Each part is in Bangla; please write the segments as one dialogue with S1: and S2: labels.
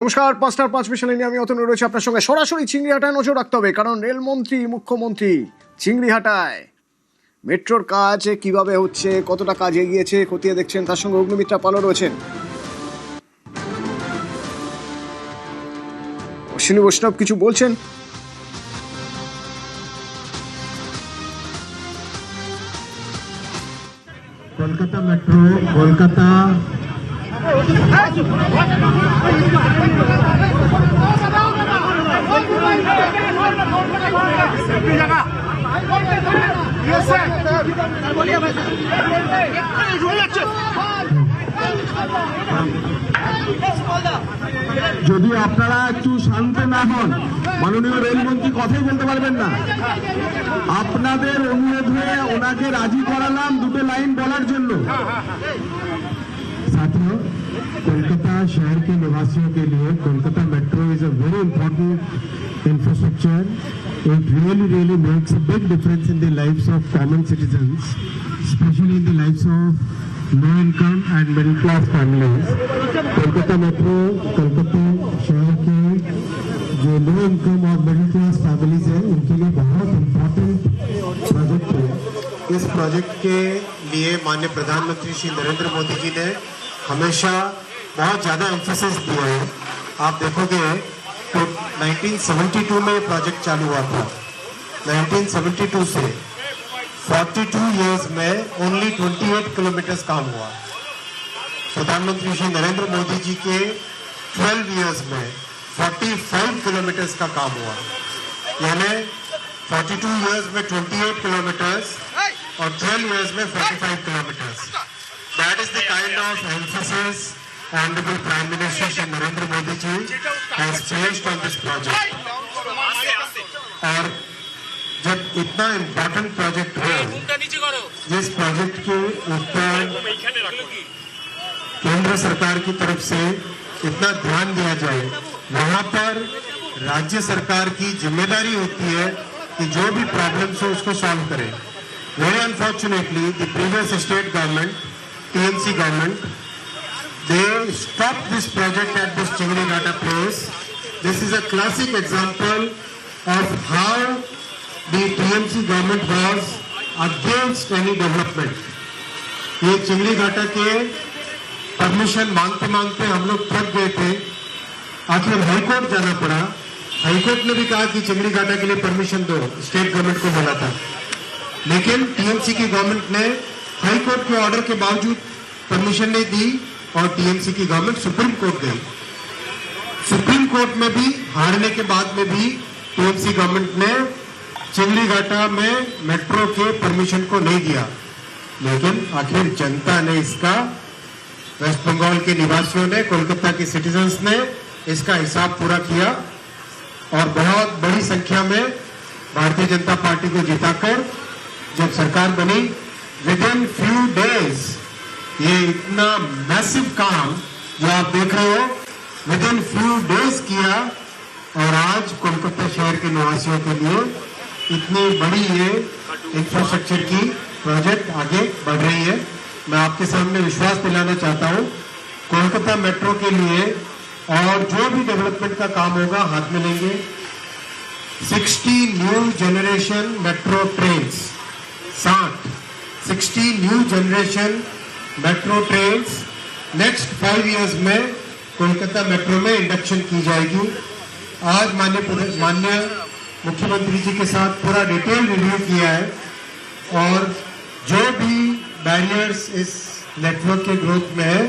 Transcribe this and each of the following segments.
S1: নমস্কার, 5টার 5 মিশনে নিয়ে আমি অতনু রয়েছে আপনার সঙ্গে। সরাসরি চিংড়িহাটায় নজর রাখতে হবে, কারণ রেলমন্ত্রী মুখ্যমন্ত্রী চিংড়িহাটায় মেট্রোর কাজ কিভাবে হচ্ছে, কতটা কাজ এগিয়েছে খতিয়ে দেখছেন। তার সঙ্গে অগ্নিমিত্রা পালও রয়েছেন। অশ্বিনী বৈষ্ণব কিছু বলছেন।
S2: কলকাতা মেট্রো, কলকাতা যদি আপনারা একটু শান্ত না হন, মাননীয় রেলমন্ত্রী কথাই বলতে পারবেন না। আপনাদের অনুরোধ হয়ে ওনাকে রাজি করালাম দুটো লাইন বলার জন্য। साथियों, कोलकाता शहर के निवासियों के लिए Kolkata metro is a very important infrastructure. It really makes a big difference in the lives of common citizens, especially in the lives of low income and middle class families. Kolkata metro Kolkata शहर के जो लो इनकम और मिडिल क्लास फैमिलीज है उनके लिए बहुत इम्पोर्टेंट प्रोजेक्ट है. इस प्रोजेक्ट के लिए माननीय प्रधानमंत्री श्री नरेंद्र मोदी जी ने हमेशा बहुत ज़्यादा एम्फेसिस दिया है. आप देखोगे तो 1972 में ये प्रोजेक्ट चालू हुआ था. 1972 से 42 इयर्स में ओनली 28 किलोमीटर्स काम हुआ. प्रधानमंत्री श्री नरेंद्र मोदी जी के 12 इयर्स में 45 किलोमीटर्स का काम हुआ. यानी 42 इयर्स में 28 किलोमीटर्स और 12 इयर्स में 45 kilometres. That is the kind of emphasis Honorable Prime Minister Shri Narendra Modi ji has placed on this project. और जब इतना इम्पोर्टेंट प्रोजेक्ट हो, जिस प्रोजेक्ट के ऊपर केंद्र सरकार की तरफ से इतना ध्यान दिया जाए, वहाँ पर राज्य सरकार की जिम्मेदारी होती है कि जो भी प्रॉब्लम्स हो उसको सॉल्व करे. Very unfortunately, the previous state government, TMC government, they stopped this project at this Chingrihata place. This is a classic example of how the TMC government was against any development. ये चिंगलीघाटा के परमिशन मांगते मांगते हम लोग थक गए थे. आखिर हाईकोर्ट जाना पड़ा. हाईकोर्ट ने भी कहा कि चिंगलीघाटा के लिए परमिशन दो, स्टेट गवर्नमेंट को बोला था. लेकिन टीएमसी की गवर्नमेंट ने हाईकोर्ट के ऑर्डर के बावजूद परमिशन नहीं दी और टीएमसी की गवर्नमेंट सुप्रीम कोर्ट गई. सुप्रीम कोर्ट में भी हारने के बाद में भी टीएमसी गवर्नमेंट ने चिंगलीघाटा में मेट्रो के परमिशन को नहीं दिया. लेकिन आखिर जनता ने इसका, वेस्ट बंगाल के निवासियों ने, कोलकाता के सिटीजन्स ने इसका हिसाब पूरा किया और बहुत बड़ी संख्या में भारतीय जनता पार्टी को जिताकर जब सरकार बनी, विद इन फ्यू डेज ये इतना मैसिव काम जो आप देख रहे हो विद इन फ्यू डेज किया और आज कोलकाता शहर के निवासियों के लिए इतनी बड़ी ये इंफ्रास्ट्रक्चर की प्रोजेक्ट आगे बढ़ रही है. मैं आपके सामने विश्वास दिलाना चाहता हूँ, कोलकाता मेट्रो के लिए और जो भी डेवलपमेंट का काम होगा हाथ में लेंगे. 60 new generation metro trains, 60 new generation metro trains next 5 years में कोलकाता मेट्रो में इंडक्शन की जाएगी. आज माननीय मुख्यमंत्री जी के साथ पूरा डिटेल रिव्यू किया है और जो भी बैरियर्स इस नेटवर्क के ग्रोथ में है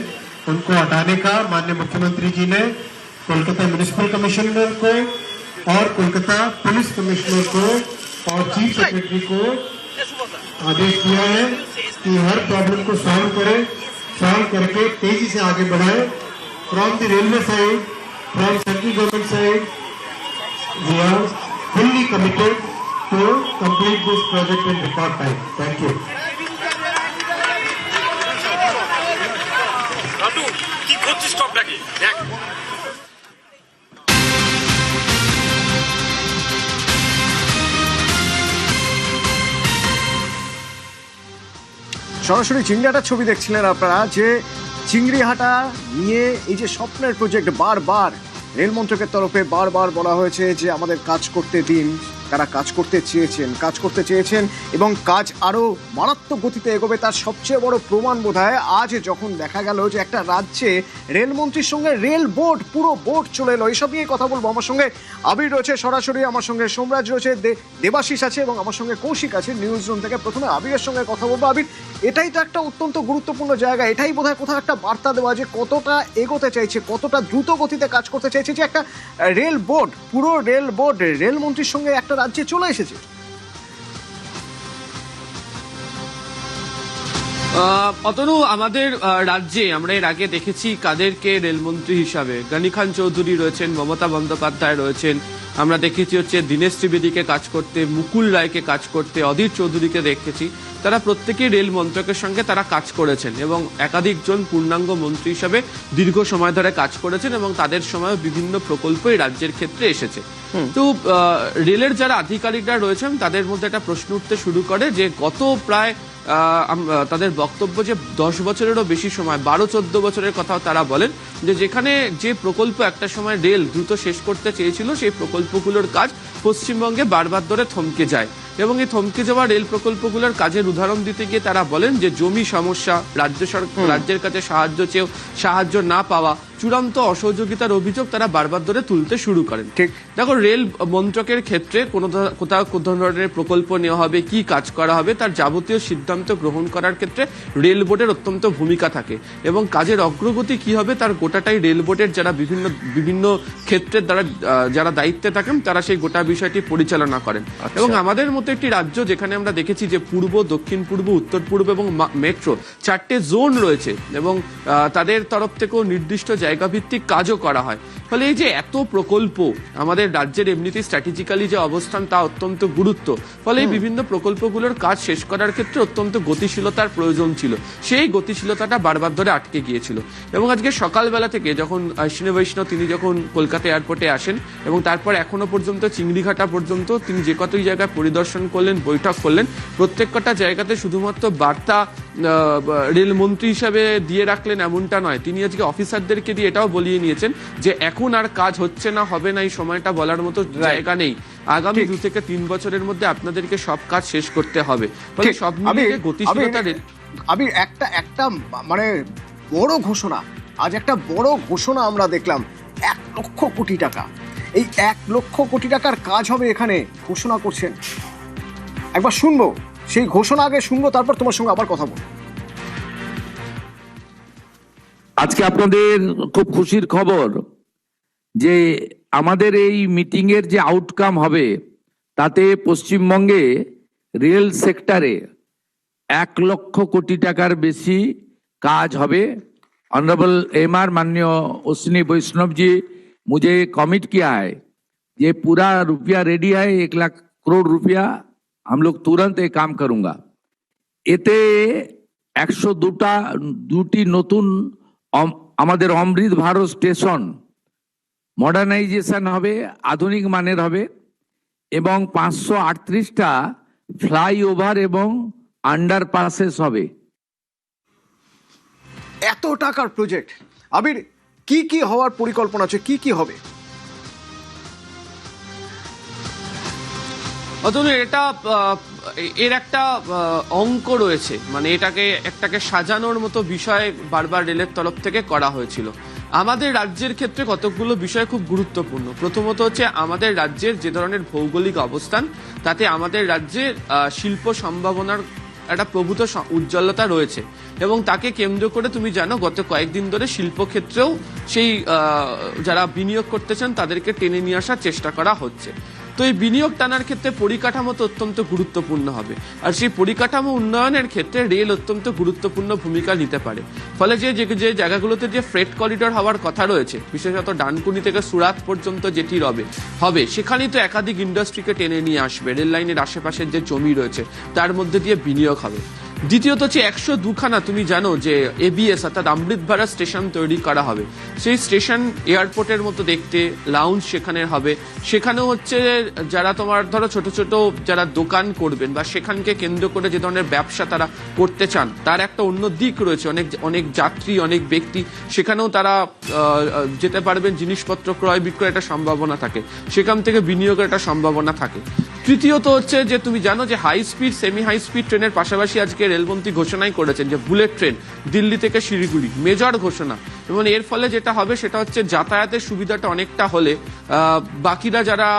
S2: उनको हटाने का माननीय मुख्यमंत्री जी ने कोलकाता म्युनिसिपल कमिश्नर को और कोलकाता पुलिस कमिश्नर को और चीफ सेक्रेटरी को आदेश दिया है कि हर प्रॉब्लम को सॉल्व करके तेजी से आगे बढ़ाए. From the railway side, from central government side, we are fully committed to complete this project in record time. Thank you.
S3: কি করছিস টপটাকে দেখ.
S1: সরাসরি চিংড়িহাটার ছবি দেখছিলেন আপনারা, যে চিংড়িহাটা নিয়ে এই যে স্বপ্নের প্রজেক্ট বারবার রেল মন্ত্রকের তরফে বারবার বলা হয়েছে যে আমাদের কাজ করতে দিন। তারা কাজ করতে চেয়েছেন এবং কাজ আরো মারাত্মক গতিতে এগোবে, তার সবচেয়ে বড় প্রমাণ বোধহয় আজ যখন দেখা গেল যে একটা রাজ্যে রেলমন্ত্রীর সঙ্গে রেল বোর্ড, পুরো বোর্ড চলে এলো। এসব নিয়ে কথা বলবো। আমার সঙ্গে আবির রয়েছে সরাসরি, আমার সঙ্গে সোমরাজ রয়েছে, দেবাশিস আছে এবং আমার সঙ্গে কৌশিক আছে নিউজ রুম থেকে। প্রথমে আবিরের সঙ্গে কথা বলবো। আবির, এটাই তো একটা অত্যন্ত গুরুত্বপূর্ণ জায়গা, এটাই বোধহয় কোথাও একটা বার্তা দেওয়া যে কতটা এগোতে চাইছে, কতটা দ্রুত গতিতে কাজ করতে চাইছে, যে একটা রেল বোর্ড, পুরো রেল বোর্ড রেলমন্ত্রীর সঙ্গে একটা রাজ্যে চলে এসেছে।
S4: অতনু, আমাদের রাজ্যে আমরা এর আগে দেখেছি কাদেরকে রেলমন্ত্রী হিসাবে। গনি খান চৌধুরী রয়েছেন, মমতা বন্দ্যোপাধ্যায় রয়েছেন, আমরা দেখেছি হচ্ছে দীনেশ ত্রিবেদীকে কাজ করতে, মুকুল রায়কে কাজ করতে, অধীর চৌধুরীকে দেখেছি। তারা প্রত্যেকেই রেল মন্ত্রকের সঙ্গে তারা কাজ করেছেন এবং একাধিকজন পূর্ণাঙ্গ মন্ত্রী হিসাবে দীর্ঘ সময় ধরে কাজ করেছেন এবং তাদের সময় বিভিন্ন প্রকল্প এই রাজ্যের ক্ষেত্রে এসেছে। তো রেলের যারা আধিকারিকরা রয়েছেন তাদের মধ্যে একটা প্রশ্ন উঠতে শুরু করে যে গত প্রায় তাদের বক্তব্য যে 10 বছরেরও বেশি সময়, 12-14 বছরের কথাও তারা বলেন, যে যেখানে যে প্রকল্প একটা সময় রেল দ্রুত শেষ করতে চেয়েছিল সেই প্রকল্পগুলোর কাজ পশ্চিমবঙ্গে বারবার ধরে থমকে যায় এবং এই থমকে যাওয়া রেল প্রকল্পগুলোর কাজের উদাহরণ দিতে গিয়ে তারা বলেন যে জমি সমস্যা, রাজ্যের কাছে সাহায্য চেয়েও সাহায্য না পাওয়া, চূড়ান্ত অসহযোগিতার অভিযোগ তারা বারবার ধরে তুলতে শুরু করেন।
S1: ঠিক
S4: দেখো, রেল মন্ত্রকের ক্ষেত্রে কোথাও কোন ধরনের প্রকল্প নেওয়া হবে, কি কাজ করা হবে, তার যাবতীয় সিদ্ধান্ত গ্রহণ করার ক্ষেত্রে রেল বোর্ডের অত্যন্ত ভূমিকা থাকে এবং কাজের অগ্রগতি কি হবে তার গোটাটাই রেল বোর্ডের যারা বিভিন্ন ক্ষেত্রের দ্বারা যারা দায়িত্বে থাকেন তারা সেই গোটা বিষয়টি পরিচালনা করেন। এবং আমাদের মতো একটি রাজ্য যেখানে আমরা দেখেছি যে পূর্ব, দক্ষিণ পূর্ব, উত্তর পূর্ব এবং মেট্রো 4টে জোন রয়েছে এবং তাদের তরফ থেকেও নির্দিষ্ট জায়গা ভিত্তিক কাজও করা হয়। ফলে এই যে এত প্রকল্প, আমাদের রাজ্যের এমনিতেই স্ট্র্যাটেজিক্যালি যে অবস্থান তা অত্যন্ত গুরুত্ব, ফলে এই বিভিন্ন প্রকল্পগুলোর কাজ শেষ করার ক্ষেত্রে অত্যন্ত গতিশীলতার প্রয়োজন ছিল। সেই গতিশীলতাটা বারবার ধরে আটকে গিয়েছিল এবং আজকে সকালবেলা থেকে যখন অশ্বিনী বৈষ্ণব তিনি যখন কলকাতা এয়ারপোর্টে আসেন এবং তারপর এখনো পর্যন্ত চিংড়িঘাটা পর্যন্ত তিনি যে কতই জায়গায় পরিদর্শন করলেন, বৈঠক করলেন, প্রত্যেকটা জায়গাতে শুধুমাত্র বার্তা রেলমন্ত্রী হিসাবে দিয়ে রাখলেন এমনটা নয়, তিনি আজকে অফিসারদেরকে দিয়ে এটাও বলিয়ে নিয়েছেন যে এখন আর কাজ হচ্ছে না, হবে না, এই সময়টা বলার মতো জায়গা নেই। আগামী 2 থেকে 3 বছরের মধ্যে আপনাদেরকে সব কাজ শেষ করতে হবে। ফলে সব মিলিয়ে গতিশীলতা।
S1: আমি একটা মানে বড় ঘোষণা, আজ একটা বড় ঘোষণা আমরা দেখলাম, 1 লক্ষ কোটি টাকা। এই 1 লক্ষ কোটি টাকার কাজ হবে এখানে, ঘোষণা করছেন। একবার শুনবো সেই ঘোষণা, আগে শুনবো, তারপর তোমার সঙ্গে আবার কথা বলবো।
S5: আজকে আপনাদের খুব খুশির খবর যে আমাদের এই মিটিং এর যে আউটকাম হবে তাতে পশ্চিমবঙ্গে রেল সেক্টরে 1 লক্ষ কোটি টাকার বেশি কাজ হবে। ऑनरेबल एमआर माननीय अश्विनी वैष्णव जी मुझे कमिट किया है, ये पूरा रुपया रेडी है, 1 लाख करोड़ रुपया हम लोग तुरंत ये काम करूंगा। এতে 102টি নতুন আমাদের অমৃত ভারত স্টেশন মডার্নাইজেশন হবে, আধুনিক মানের হবে এবং 538টা ফ্লাইওভার এবং আন্ডারপাসেস হবে।
S1: এত টাকার প্রজেক্ট, আবির, কি কি হওয়ার পরিকল্পনা আছে, কি কি হবে?
S4: অতএব এটা এর একটা অঙ্ক রয়েছে, মানে একটাকে সাজানোর মতো বিষয় বারবার রেলের তরফ থেকে করা হয়েছিল। আমাদের রাজ্যের ক্ষেত্রে কতগুলো বিষয় খুব গুরুত্বপূর্ণ। প্রথমত হচ্ছে আমাদের রাজ্যের যে ধরনের ভৌগোলিক অবস্থান, তাতে আমাদের রাজ্যের শিল্প সম্ভাবনার একটা প্রভূত উজ্জ্বলতা রয়েছে এবং তাকে কেন্দ্র করে তুমি জানো গত কয়েকদিন ধরে শিল্পক্ষেত্রেও সেই যারা বিনিয়োগ করতে চান তাদেরকে টেনে নিয়ে আসার চেষ্টা করা হচ্ছে। তো এই বিনিয়োগ টানার ক্ষেত্রে পরিকাঠামো তো অত্যন্ত গুরুত্বপূর্ণ হবে, আর সেই পরিকাঠামো উন্নয়নের ক্ষেত্রে রেল অত্যন্ত গুরুত্বপূর্ণ ভূমিকা নিতে পারে। ফলে যে জায়গাগুলোতে যে ফ্রেট করিডর হওয়ার কথা রয়েছে, বিশেষত ডানকুনি থেকে সুরাত পর্যন্ত যেটি হবে সেখানেই তো একাধিক ইন্ডাস্ট্রিকে টেনে নিয়ে আসবে। রেল লাইনের আশেপাশের যে জমি রয়েছে তার মধ্যে দিয়ে বিনিয়োগ হবে। দ্বিতীয়ত হচ্ছে 102খানা তুমি জানো যে এবিএস অর্থাৎ অমৃত ভারত স্টেশন তৈরি করা হবে। সেই স্টেশন এয়ারপোর্টের মতো দেখতে, লাউঞ্জ সেখানে হবে। সেখানেও হচ্ছে যারা তোমার ধরো ছোট ছোট যারা দোকান করবেন বা সেখানকে কেন্দ্র করে যে ধরনের ব্যবসা তারা করতে চান, তার একটা অন্য দিক রয়েছে। অনেক অনেক যাত্রী, অনেক ব্যক্তি সেখানেও তারা যেতে পারবেন, জিনিসপত্র ক্রয় বিক্রয় একটা সম্ভাবনা থাকে, সেখান থেকে বিনিয়োগের একটা সম্ভাবনা থাকে। তৃতীয়ত হচ্ছে যে তুমি জানো যে high speed, semi high speed ট্রেনের পাশাপাশি আজকে রেলমন্ত্রী ঘোষণাই করেছেন যে বুলেট ট্রেন দিল্লি থেকে শিলিগুড়ি, মেজর ঘোষণা। এবং এর ফলে যেটা হবে সেটা হচ্ছে যাতায়াতের সুবিধাটা অনেকটা হলে বাকিরা যারা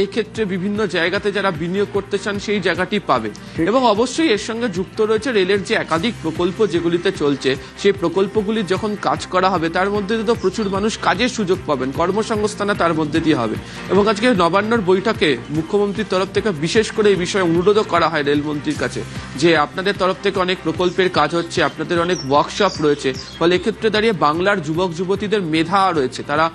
S4: এই ক্ষেত্রে বিভিন্ন জায়গাতে যারা বিনিয়োগ করতে চান সেই জায়গাটি পাবে। এবং অবশ্যই এর সঙ্গে যুক্ত রয়েছে রেলের যে একাধিক প্রকল্প যেগুলিতে চলছে, সেই প্রকল্পগুলি যখন কাজ করা হবে তার মধ্যে তো প্রচুর মানুষ কাজের সুযোগ পাবেন, কর্মসংস্থান তার মধ্যে দিয়ে হবে। এবং আজকে নবান্নর বৈঠকে মুখ্যমন্ত্রীর তরফ থেকে বিশেষ করে এই বিষয়ে অনুরোধও করা হয় রেলমন্ত্রীর কাছে যে আপনাদের তরফ থেকে অনেক প্রকল্পের কাজ হচ্ছে, আপনাদের অনেক ওয়ার্কশপ রয়েছে, ফলে এক্ষেত্রে দাঁড়িয়ে বাংলার যুবক যুবতীদের মেধা রয়েছে, তারা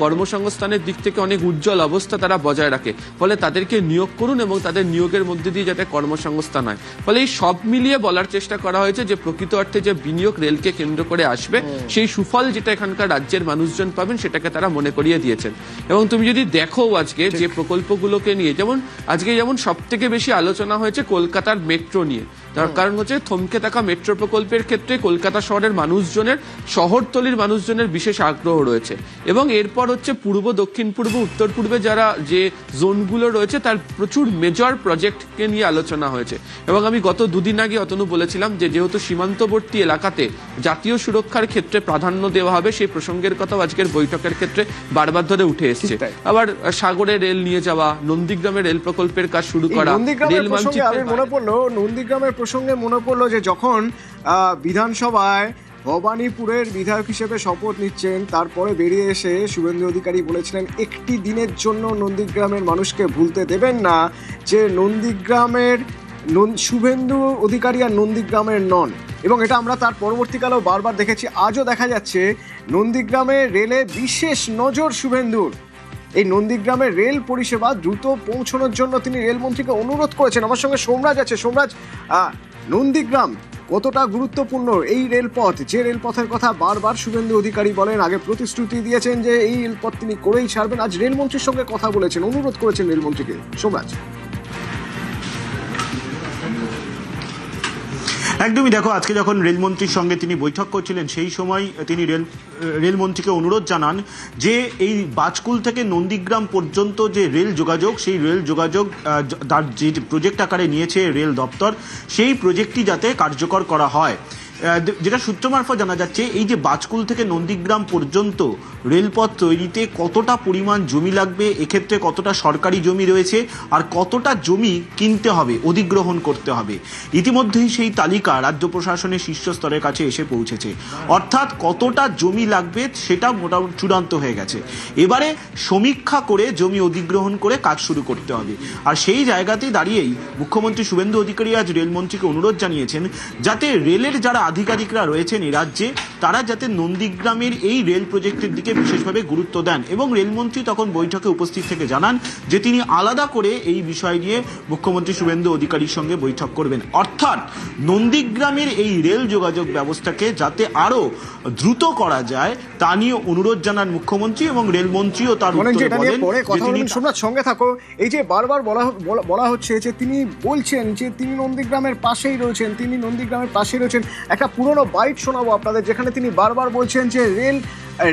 S4: কর্মসংস্থানের দিক থেকে অনেক উজ্জ্বল অবস্থা তারা বজায় রাখে, ফলে তাদেরকে নিয়োগ করুন এবং তাদের নিয়োগের মধ্যে দিয়ে যাতে কর্মসংস্থান হয়। ফলে এই সব মিলিয়ে বলার চেষ্টা করা হয়েছে যে প্রকৃত অর্থে যে বিনিয়োগ রেলকে কেন্দ্র করে আসবে, সেই সুফল যেটা এখানকার রাজ্যের মানুষজন পাবেন সেটাকে তারা মনে করিয়ে দিয়েছেন। এবং তুমি যদি দেখো আজকে যে প্রকল্পগুলোকে নিয়ে, যেমন আজকে যেমন সব থেকে বেশি আলোচনা হয়েছে কলকাতার মেট্রো নিয়ে। তার কারণ হচ্ছে থমকে থাকা মেট্রো প্রকল্পের ক্ষেত্রে কলকাতা শহরের মানুষজনের, শহরতলির মানুষজনের বিশেষ আগ্রহ রয়েছে। এবং এরপর হচ্ছে পূর্ব, দক্ষিণ পূর্ব, উত্তর পূর্বে যারা যে জোনগুলো রয়েছে তার প্রচুর মেজর প্রজেক্টকে নিয়ে আলোচনা হয়েছে। এবং আমি গত দুদিন আগে অতনু বলেছিলাম যে যেহেতু সীমান্তবর্তী এলাকাতে জাতীয় সুরক্ষার ক্ষেত্রে প্রাধান্য দেওয়া হবে, সেই প্রসঙ্গের কথাও আজকের বৈঠকের ক্ষেত্রে বারবার ধরে উঠে এসছে। আবার সাগরে রেল নিয়ে যাওয়া, নন্দীগ্রামে রেল প্রকল্পের কাজ শুরু করা, রেল মানচিত্রের
S1: নন্দীগ্রামের প্রসঙ্গে মনে পড়লো যে যখন বিধানসভায় ভবানীপুরের বিধায়ক হিসেবে শপথ নিচ্ছেন, তারপরে বেরিয়ে এসে শুভেন্দু অধিকারী বলেছিলেন একটি দিনের জন্য নন্দীগ্রামের মানুষকে ভুলতে দেবেন না যে নন্দীগ্রামের শুভেন্দু অধিকারী আর নন্দীগ্রামের নন। এবং এটা আমরা তার পরবর্তীকালেও বারবার দেখেছি, আজও দেখা যাচ্ছে নন্দীগ্রামে রেলে বিশেষ নজর শুভেন্দুর। এই নন্দীগ্রামের রেল পরিষেবা দ্রুত পৌঁছানোর জন্য তিনি রেলমন্ত্রীকে অনুরোধ করেছেন। আমার সঙ্গে সোমরাজ আছে। সোমরাজ, নন্দীগ্রাম কতটা গুরুত্বপূর্ণ এই রেলপথ, যে রেলপথের কথা বারবার শুভেন্দু অধিকারী বলেন, আগে প্রতিশ্রুতি দিয়েছেন যে এই রেলপথ তিনি করেই ছাড়বেন, আজ রেলমন্ত্রীর সঙ্গে কথা বলেছেন, অনুরোধ করেছেন রেলমন্ত্রীকে। সোমরাজ,
S6: একদমই দেখো, আজকে যখন রেলমন্ত্রীর সঙ্গে তিনি বৈঠক করছিলেন সেই সময় তিনি রেলমন্ত্রীকে অনুরোধ জানান যে এই বাজকুল থেকে নন্দীগ্রাম পর্যন্ত যে রেল যোগাযোগ, সেই রেল যোগাযোগ তার যে প্রজেক্ট আকারে নিয়েছে রেল দপ্তর, সেই প্রজেক্টটি যাতে কার্যকর করা হয়। যেটা সূত্র মারফত জানা যাচ্ছে, এই যে বাজকুল থেকে নন্দীগ্রাম পর্যন্ত রেলপথ তৈরিতে কতটা পরিমাণ জমি লাগবে, এক্ষেত্রে কতটা সরকারি জমি রয়েছে আর কতটা জমি কিনতে হবে, অধিগ্রহণ করতে হবে, ইতিমধ্যেই সেই তালিকা রাজ্য প্রশাসনের শীর্ষ স্তরের কাছে এসে পৌঁছেছে। অর্থাৎ কতটা জমি লাগবে সেটা মোটামুটি চূড়ান্ত হয়ে গেছে। এবারে সমীক্ষা করে জমি অধিগ্রহণ করে কাজ শুরু করতে হবে। আর সেই জায়গাতেই দাঁড়িয়েই মুখ্যমন্ত্রী শুভেন্দু অধিকারী আজ রেলমন্ত্রীকে অনুরোধ জানিয়েছেন যাতে রেলের যারা আধিকারিকরা রয়েছেন এই রাজ্যে, তারা যাতে নন্দীগ্রামের এই রেল প্রজেক্টের দিকে বিশেষভাবে গুরুত্ব দেন। এবং রেলমন্ত্রী তখন বৈঠকে উপস্থিত থেকে জানান যে তিনি আলাদা করে এই বিষয় নিয়ে মুখ্যমন্ত্রী শুভেন্দু অধিকারীর সঙ্গে বৈঠক করবেন। অর্থাৎ নন্দীগ্রামের এই রেল যোগাযোগ ব্যবস্থাকে যাতে আরো দ্রুত করা যায় তা নিয়ে অনুরোধ জানান মুখ্যমন্ত্রী এবং রেলমন্ত্রীও তার উত্তরে বলেন যে তিনি
S1: সঙ্গে থাকো। এই যে বারবার বলা হচ্ছে যে তিনি বলছেন যে তিনি নন্দীগ্রামের পাশেই রয়েছেন, তিনি নন্দীগ্রামের পাশেই রয়েছেন। একটা পুরনো বাইট শোনাবো আপনাদের যেখানে তিনি বারবার বলছেন যে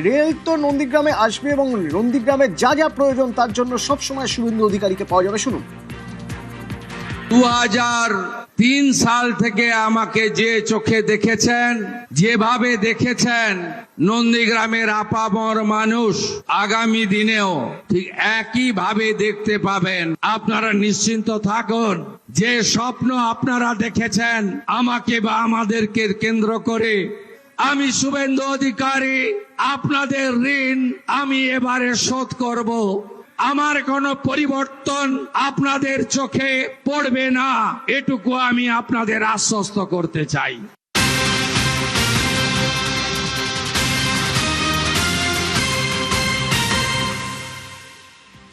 S1: রেল তো নন্দীগ্রামে আসবে এবং নন্দীগ্রামে যা যা প্রয়োজন তার জন্য সবসময় শুভেন্দু অধিকারীকে পাওয়া যাবে। শুনুন।
S7: 2003 সাল থেকে আমাকে যে চোখে দেখেছেন, যেভাবে দেখেছেন, নন্দীগ্রামের আপামর মানুষ আগামী দিনেও ঠিক একই ভাবে দেখতে পাবেন। আপনারা নিশ্চিন্ত থাকুন, যে স্বপ্ন আপনারা দেখেছেন আমাকে বা আমাদেরকে কেন্দ্র করে, আমি শুভেন্দু অধিকারী আপনাদের ঋণ আমি এবারে শোধ করব। আমার কোনো পরিবর্তন আপনাদের চোখে পড়বে না, এটুকু আমি আপনাদের আশ্বস্ত করতে চাই।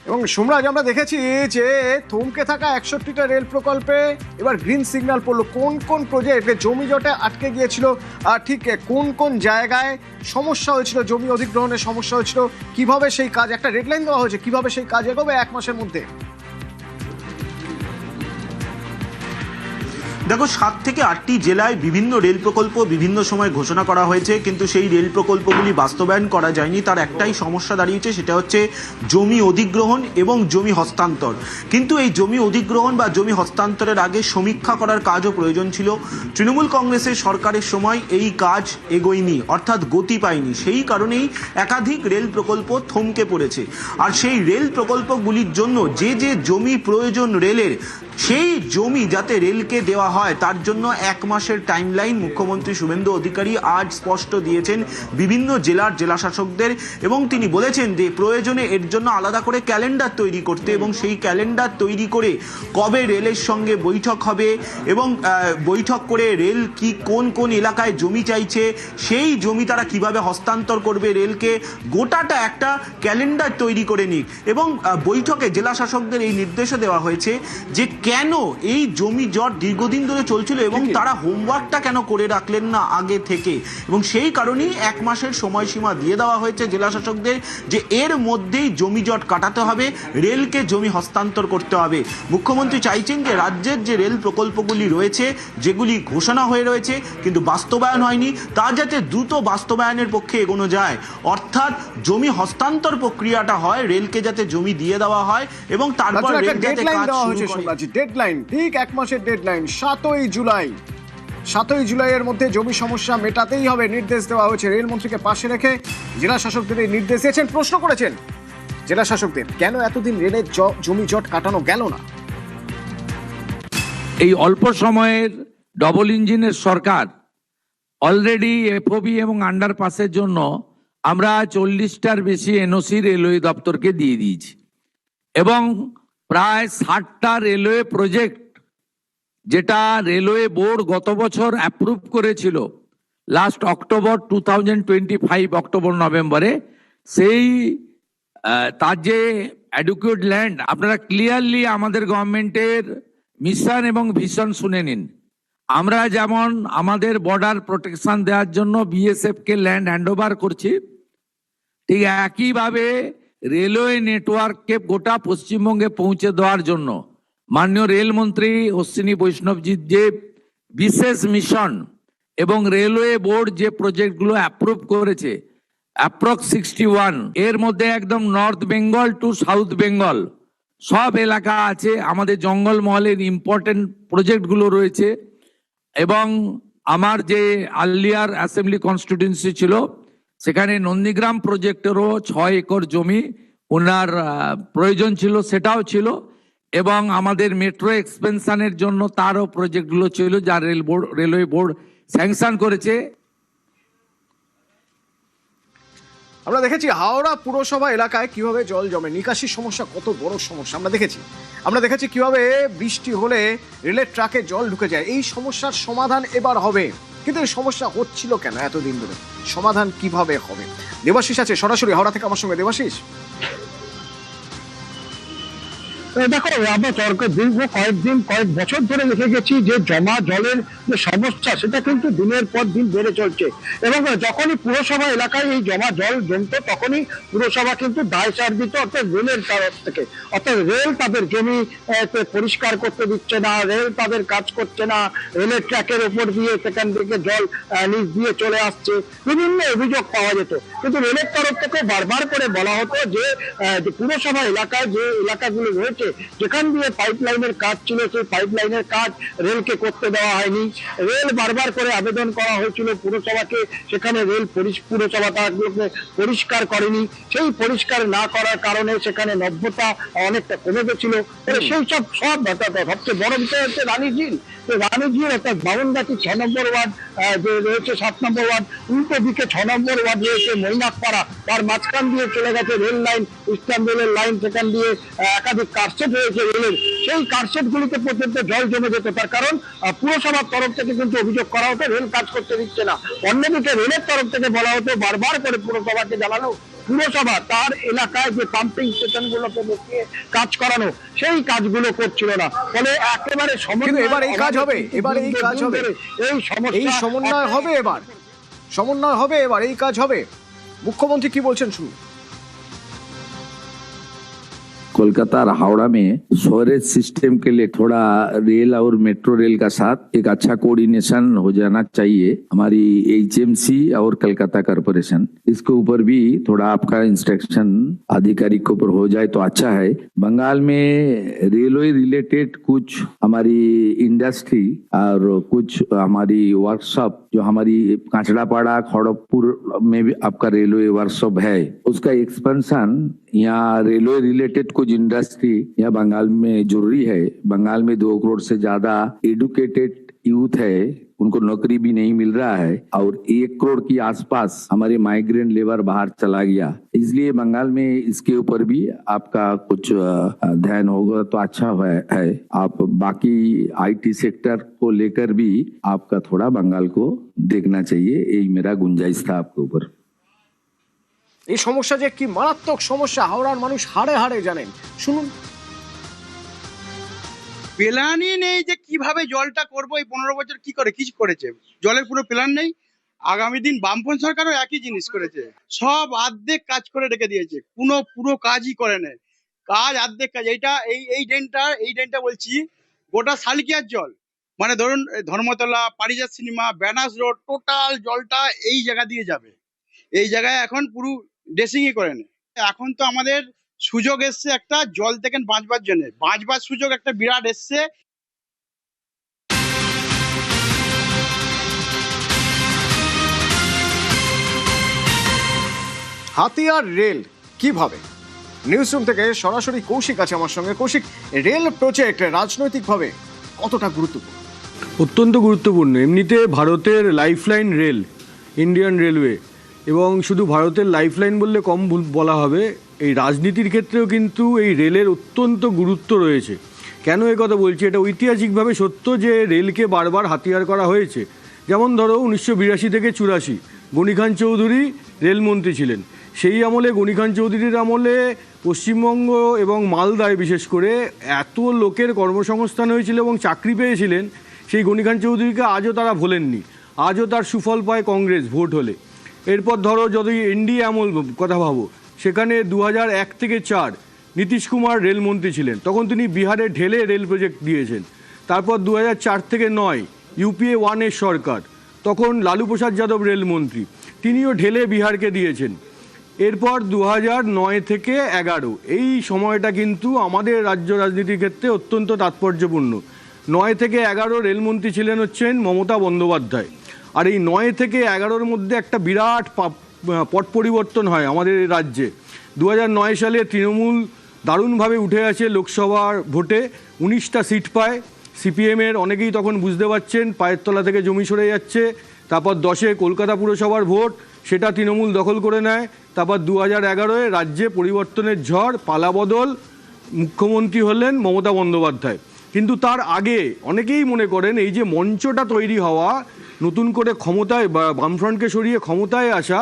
S1: এবং এবং সোমরাজ, আমরা দেখেছি যে থমকে থাকা 61টা রেল প্রকল্পে এবার গ্রিন সিগন্যাল পড়লো। কোন কোন প্রজেক্ট জমি জটে আটকে গিয়েছিল, আর ঠিক কোন কোন জায়গায় সমস্যা হয়েছিল, জমি অধিগ্রহণের সমস্যা হয়েছিল, কিভাবে সেই কাজ, একটা রেডলাইন দেওয়া হয়েছে কিভাবে সেই কাজ এগোবে 1 মাসের মধ্যে?
S6: দেখো, 7 থেকে 8টি জেলায় বিভিন্ন রেল প্রকল্প বিভিন্ন সময় ঘোষণা করা হয়েছে, কিন্তু সেই রেল প্রকল্পগুলি বাস্তবায়ন করা যায়নি। তার একটাই সমস্যা দাঁড়িয়েছে, সেটা হচ্ছে জমি অধিগ্রহণ এবং জমি হস্তান্তর। কিন্তু এই জমি অধিগ্রহণ বা জমি হস্তান্তরের আগে সমীক্ষা করার কাজও প্রয়োজন ছিল। তৃণমূল কংগ্রেসের সরকারের সময় এই কাজ এগোয়নি, অর্থাৎ গতি পায়নি। সেই কারণেই একাধিক রেল প্রকল্প থমকে পড়েছে। আর সেই রেল প্রকল্পগুলির জন্য যে যে জমি প্রয়োজন রেলের, সেই জমি যাতে রেলকে দেওয়া হয় তার জন্য 1 মাসের টাইমলাইন মুখ্যমন্ত্রী শুভেন্দু অধিকারী আজ স্পষ্ট দিয়েছেন বিভিন্ন জেলার জেলাশাসকদের, এবং তিনি বলেছেন যে প্রয়োজনে এর জন্য আলাদা করে ক্যালেন্ডার তৈরি করতে, এবং সেই ক্যালেন্ডার তৈরি করে কবে রেলের সঙ্গে বৈঠক হবে এবং বৈঠক করে রেল কি কোন কোন এলাকায় জমি চাইছে, সেই জমি তারা কিভাবে হস্তান্তর করবে রেলকে, গোটাটা একটা ক্যালেন্ডার তৈরি করে নিক। এবং বৈঠকে জেলাশাসকদের এই নির্দেশও দেওয়া হয়েছে যে কেন এই জমি জট দীর্ঘদিন ধরে চলছিল এবং তারা হোমওয়ার্কটা কেন করে রাখলেন না আগে থেকে, এবং সেই কারণেই 1 মাসের সময়সীমা দিয়ে দেওয়া হয়েছে জেলাশাসকদের যে এর মধ্যেই জমি জট কাটাতে হবে, রেলকে জমি হস্তান্তর করতে হবে। মুখ্যমন্ত্রী চাইছেন যে রাজ্যের যে রেল প্রকল্পগুলি রয়েছে, যেগুলি ঘোষণা হয়ে রয়েছে কিন্তু বাস্তবায়ন হয়নি, তা যাতে দ্রুত বাস্তবায়নের পক্ষে এগোনো যায়, অর্থাৎ জমি হস্তান্তর প্রক্রিয়াটা হয়, রেলকে যাতে জমি দিয়ে দেওয়া হয় এবং তারপর রেল যাতে কাজ শুরু করে।
S1: ডেডলাইন ঠিক 1 মাসের ডেডলাইন 7ই জুলাই। 7ই জুলাইয়ের মধ্যে জমি সমস্যা মেটাতেই হবে নির্দেশ দেওয়া হয়েছে। রেলমন্ত্রীকে পাশে রেখে জেলা শাসকদের এই নির্দেশ দিয়েছেন। প্রশ্ন করেছেন জেলা শাসকদের, কেন এতদিন রেলের জমি জট কাটানো গেল না?
S5: এই অল্প সময়ের ডবল ইঞ্জিনের সরকার অলরেডি এফওবি এবং আন্ডারপাসের জন্য আমরা 40টার বেশি এনওসি রেলওয়ে দপ্তরকে দিয়ে দিয়েছি, এবং প্রায় 60টা রেলওয়ে প্রজেক্ট যেটা রেলওয়ে বোর্ড গত বছর অ্যাপ্রুভ করেছিল লাস্ট অক্টোবর 2025 অক্টোবর নভেম্বরে, সেই তার যে অ্যাডুকুয়েট ল্যান্ড, আপনারা ক্লিয়ারলি আমাদের গভর্নমেন্টের মিশন এবং ভিশন শুনে নিন। আমরা যেমন আমাদের বর্ডার প্রোটেকশন দেওয়ার জন্য বিএসএফ কে ল্যান্ড হ্যান্ডওভার করছি, ঠিক একইভাবে রেলওয়ে নেটওয়ার্ককে গোটা পশ্চিমবঙ্গে পৌঁছে দেওয়ার জন্য মাননীয় রেলমন্ত্রী অশ্বিনী বৈষ্ণবজির যে বিশেষ মিশন এবং রেলওয়ে বোর্ড যে প্রজেক্টগুলো অ্যাপ্রুভ করেছে, অ্যাপ্রক্স 61, এর মধ্যে একদম north Bengal to south Bengal সব এলাকা আছে। আমাদের জঙ্গলমহলের ইম্পর্টেন্ট প্রজেক্টগুলো রয়েছে, এবং আমার যে আর্লিয়ার অ্যাসেম্বলি কনস্টিটিউয়েন্সি ছিল সেখানে নন্দীগ্রাম প্রজেক্টেরও 6 একর জমি ওনার প্রয়োজন ছিল, সেটাও ছিল, এবং আমাদের মেট্রো এক্সপেনশনের জন্য তারও প্রজেক্টগুলো ছিল যা রেলওয়ে বোর্ড স্যাংশন করেছে।
S1: আমরা দেখেছি হাওড়া পুরসভা এলাকায় কিভাবে জল জমে, নিকাশির সমস্যা কত বড় সমস্যা আমরা দেখেছি কিভাবে বৃষ্টি হলে রেলের ট্রাকে জল ঢুকে যায়। এই সমস্যার সমাধান এবার হবে, কিন্তু এই সমস্যা হচ্ছিল কেন এতদিন ধরে, সমাধান কিভাবে হবে? দেবাশিস আছে সরাসরি হাওড়া থেকে আমার সঙ্গে। দেবাশিস,
S8: দেখো, আমরা দীর্ঘ কয়েক বছর ধরে দেখে গেছি যে জমা জলের যে সমস্যা সেটা কিন্তু দিনের পর দিন বেড়ে চলছে, এবং যখনই পুরসভা এলাকায় এই জমা জল জমত তখনই পুরসভা কিন্তু দায় চার দিত, অর্থাৎ রেলের তরফ থেকে, অর্থাৎ রেল তাদের জমি পরিষ্কার করতে দিচ্ছে না, রেল তাদের কাজ করছে না, রেলের ট্র্যাকের উপর দিয়ে সেখান থেকে জল নিচ দিয়ে চলে আসছে, বিভিন্ন অভিযোগ পাওয়া যেত। কিন্তু রেলের তরফ থেকে বারবার করে বলা হতো যে পুরসভা এলাকায় যে এলাকাগুলো রয়েছে যেখান দিয়ে পাইপলাইনের কাজ ছিল সেই পাইপলাইনের কাজ রেলকে করতে দেওয়া হয়নি। রেল বারবার করে আবেদন করা হয়েছিল পুরসভাকে, সেখানে রেল পুরসভা তাগুলোকে পরিষ্কার করেনি। সেই পরিষ্কার না করার কারণে সেখানে নব্যতা অনেকটা কমে গেছিল। সেই সব সবচেয়ে বড় বিষয় হচ্ছে রানীঝিল। রানীঝিল অর্থাৎ বামনগাছি 6 নম্বর ওয়ার্ড যে রয়েছে, 7 নম্বর ওয়ার্ড, উল্টো দিকে 6 নম্বর ওয়ার্ড রয়েছে মৈনাকপাড়া, তার মাঝখান দিয়ে চলে গেছে রেল লাইন, ইস্টার্ন রেলের লাইন, সেখান দিয়ে একাধিক কারশেড রয়েছে রেলের, সেই কারশেড গুলিতে পর্যন্ত জল জমে যেত। তার কারণ পুরসভার তরফ থেকে কিন্তু অভিযোগ করা হতো রেল কাজ করতে দিচ্ছে না, অন্যদিকে রেলের তরফ থেকে বলা হতো বারবার করে পুরসভাকে জানানো পুরসভা তার এলাকায় যে পাম্পিং স্টেশনগুলোকে বসিয়ে কাজ করানো, সেই কাজগুলো করছিল না। ফলে একেবারে
S1: কিন্তু এবার এই কাজ হবে, এবার এই কাজ হবে,
S8: এই
S1: এই সমন্বয় হবে, এবার সমন্বয় হবে, এবার এই কাজ হবে। মুখ্যমন্ত্রী কি বলছেন শুনুন।
S5: कोलकाता और हावड़ा में स्टोरेज सिस्टम के लिए थोड़ा रेल और मेट्रो रेल का साथ एक अच्छा कोऑर्डिनेशन हो जाना चाहिए। हमारी एचएमसी और कलकत्ता कॉरपोरेशन इसके ऊपर भी थोड़ा आपका इंस्ट्रक्शन आधिकारिक के ऊपर हो जाए तो अच्छा है। बंगाल में रेलवे रिलेटेड कुछ हमारी इंडस्ट्री और कुछ हमारी वर्कशॉप जो हमारी कांचड़ापाड़ा खड़गपुर में भी आपका रेलवे वर्कशॉप है, उसका एक्सपेंशन यहाँ रेलवे रिलेटेड कुछ इंडस्ट्री यहाँ बंगाल में जरूरी है। बंगाल में 2 करोड़ से ज्यादा एडुकेटेड यूथ है, उनको नौकरी भी नहीं मिल रहा है, और 1 करोड़ के आसपास हमारे माइग्रेंट लेबर बाहर चला गया। इसलिए बंगाल में इसके ऊपर भी आपका कुछ ध्यान होगा तो अच्छा है। आप बाकी आईटी सेक्टर को लेकर भी आपका थोड़ा बंगाल को देखना चाहिए, यही मेरा गुंजाइश था आपके ऊपर।
S1: এই সমস্যা যে কি মারাত্মক সমস্যা হাওড়ার মানুষ হাড়ে হাড়ে জানেন, শুনুন।
S9: প্ল্যানই নেই যে কিভাবে জলটা করবো। এই 15 বছর কি করে কিছু করেছে, জলের কোনো প্ল্যান নেই। আগামী দিন বামপন্থী সরকারও একই জিনিস করেছে, সব অর্ধেক কাজ করে রেখে দিয়েছে, পুরো কাজই করে নেয়। কাজ অর্ধেক কাজ। এইটা এই ড্রেনটা বলছি গোটা শালিকিয়ার জল, মানে ধরুন ধর্মতলা, পারিজাত সিনেমা, ব্যানার্স রোড, টোটাল জলটা এই জায়গা দিয়ে যাবে। এই জায়গায় এখন পুরো ড্রেসিংই করে নেয়। এখন তো আমাদের সুযোগ এসছে একটা জল থেকে বাঁচবার জন্য, বাঁচবার সুযোগ একটা বিরাট এসছে।
S1: হাতিয়ার রেল কিভাবে? নিউজ রুম থেকে সরাসরি কৌশিক আছে আমার সঙ্গে। কৌশিক, রেল প্রজেক্ট রাজনৈতিকভাবে কতটা গুরুত্বপূর্ণ?
S10: অত্যন্ত গুরুত্বপূর্ণ। এমনিতে ভারতের লাইফলাইন রেল, ইন্ডিয়ান রেলওয়ে, এবং শুধু ভারতের লাইফলাইন বললে কম বলা হবে, এই রাজনীতির ক্ষেত্রেও কিন্তু এই রেলের অত্যন্ত গুরুত্ব রয়েছে। কেন এ কথা বলছি? এটা ঐতিহাসিকভাবে সত্য যে রেলকে বারবার হাতিয়ার করা হয়েছে। যেমন ধরো 1982 থেকে 84 গনি খান চৌধুরী রেলমন্ত্রী ছিলেন। সেই আমলে গনি খান চৌধুরীর আমলে পশ্চিমবঙ্গ এবং মালদায় বিশেষ করে এত লোকের কর্মসংস্থান হয়েছিল এবং চাকরি পেয়েছিলেন, সেই গনি খান চৌধুরীকে আজও তারা ভোলেননি। আজও তার সুফল পায় কংগ্রেস ভোট হলে। এরপর ধরো যদি এনডিএ আমল কথা ভাবো, সেখানে 2001 থেকে 4 নীতিশ কুমার রেলমন্ত্রী ছিলেন, তখন তিনি বিহারে ঢেলে রেল প্রজেক্ট দিয়েছেন। তারপর 2004 থেকে 9 ইউপিএ 1-এর সরকার, তখন লালু প্রসাদ যাদব রেলমন্ত্রী, তিনিও ঢেলে বিহারকে দিয়েছেন। এরপর 2009 থেকে 11 এই সময়টা কিন্তু আমাদের রাজ্য রাজনীতির ক্ষেত্রে অত্যন্ত তাৎপর্যপূর্ণ। 9 থেকে 11 রেলমন্ত্রী ছিলেন হচ্ছেন মমতা বন্দ্যোপাধ্যায়। আর এই 9 থেকে 11-র মধ্যে একটা বিরাট পট পরিবর্তন হয় আমাদের রাজ্যে। 2009 সালে তৃণমূল দারুণভাবে উঠে আসে লোকসভার ভোটে, 19টা সিট পায়। সিপিএমের অনেকেই তখন বুঝতে পারছেন পায়ের তলা থেকে জমি সরে যাচ্ছে। তারপর 10-এ কলকাতা পুরসভার ভোট, সেটা তৃণমূল দখল করে নেয়। তারপর 2011-এ রাজ্যে পরিবর্তনের ঝড়, পালাবদল, মুখ্যমন্ত্রী হলেন মমতা বন্দ্যোপাধ্যায়। কিন্তু তার আগে অনেকেই মনে করেন এই যে মঞ্চটা তৈরি হওয়া, নতুন করে ক্ষমতায় বা বামফ্রন্টকে সরিয়ে ক্ষমতায় আসা,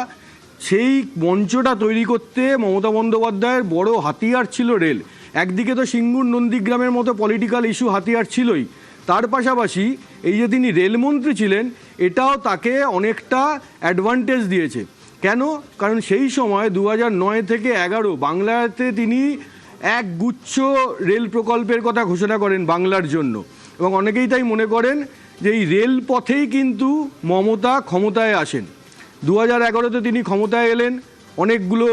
S10: সেই মঞ্চটা তৈরি করতে মমতা বন্দ্যোপাধ্যায়ের বড় হাতিয়ার ছিল রেল। একদিকে তো সিঙ্গুর নন্দীগ্রামের মতো পলিটিক্যাল ইস্যু হাতিয়ার ছিলই, তার পাশাপাশি এই যে তিনি রেলমন্ত্রী ছিলেন, এটাও তাকে অনেকটা অ্যাডভান্টেজ দিয়েছে। কেন? কারণ সেই সময় 2009 থেকে 11 বাংলাতে তিনি এক গুচ্ছ রেল প্রকল্পের কথা ঘোষণা করেন বাংলার জন্য, এবং অনেকেই তাই মনে করেন যে এই রেল পথেই কিন্তু মমতা ক্ষমতায় আসেন। 2011-তে তিনি ক্ষমতায় এলেন, অনেকগুলো,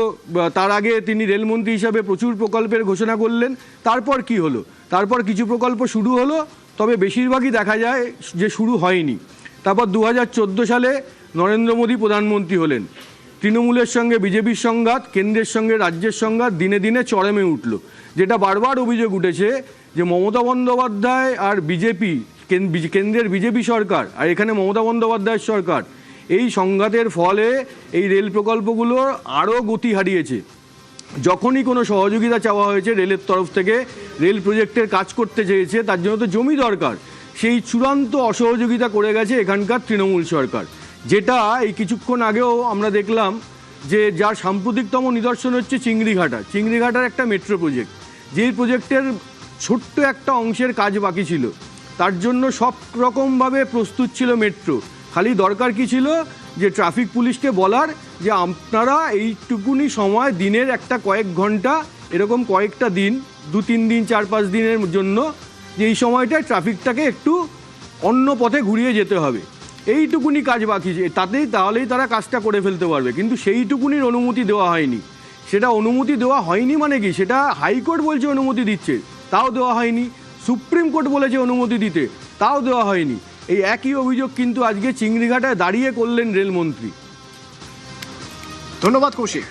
S10: তার আগে তিনি রেলমন্ত্রী হিসাবে প্রচুর প্রকল্পের ঘোষণা করলেন। তারপর কি হলো? তারপর কিছু প্রকল্প শুরু হলো, তবে বেশিরভাগই দেখা যায় যে শুরু হয়নি। তারপর 2014 সালে নরেন্দ্র মোদী প্রধানমন্ত্রী হলেন। তৃণমূলের সঙ্গে বিজেপির সংঘাত, কেন্দ্রের সঙ্গে রাজ্যের সংঘাত দিনে দিনে চরমে উঠল। যেটা বারবার অভিযোগ উঠেছে যে মমতা বন্দ্যোপাধ্যায় আর বিজেপি, কেন্দ্রের বিজেপি সরকার আর এখানে মমতা বন্দ্যোপাধ্যায়ের সরকার, এই সংঘাতের ফলে এই রেল প্রকল্পগুলো আরও গতি হারিয়েছে। যখনই কোনো সহযোগিতা চাওয়া হয়েছে রেলের তরফ থেকে, রেল প্রজেক্টের কাজ করতে চেয়েছে, তার জন্য তো জমি দরকার, সেই চূড়ান্ত অসহযোগিতা করে গেছে এখানকার তৃণমূল সরকার। যেটা এই কিছুক্ষণ আগেও আমরা দেখলাম যে যার সাম্প্রতিকতম নিদর্শন হচ্ছে চিংড়িঘাটার একটা মেট্রো প্রজেক্ট, যেই প্রজেক্টের ছোট্ট একটা অংশের কাজ বাকি ছিল। তার জন্য সব রকমভাবে প্রস্তুত ছিল মেট্রো। খালি দরকার কি ছিল, যে ট্রাফিক পুলিশকে বলার যে আপনারা এইটুকুনি সময়, দিনের একটা কয়েক ঘন্টা, এরকম কয়েকটা দিন, 2-3 দিন 4-5 দিনের জন্য, যে এই সময়টায় ট্রাফিকটাকে একটু অন্য পথে ঘুরিয়ে যেতে হবে, এইটুকুনি কাজ বাকি। তাহলেই তারা কাজটা করে ফেলতে পারবে। কিন্তু সেইটুকুনির অনুমতি দেওয়া হয়নি। সেটা অনুমতি দেওয়া হয়নি মানে কি, সেটা হাইকোর্ট বলছে অনুমতি দিচ্ছে, তাও দেওয়া হয়নি। সুপ্রিম কোর্ট বলেছে অনুমতি দিতে, তাও দেওয়া হয়নি। এই একই অভিযোগ কিন্তু আজকে চিংড়িঘাটায় দাঁড়িয়ে করলেন রেলমন্ত্রী।
S1: ধন্যবাদ কৌশিক।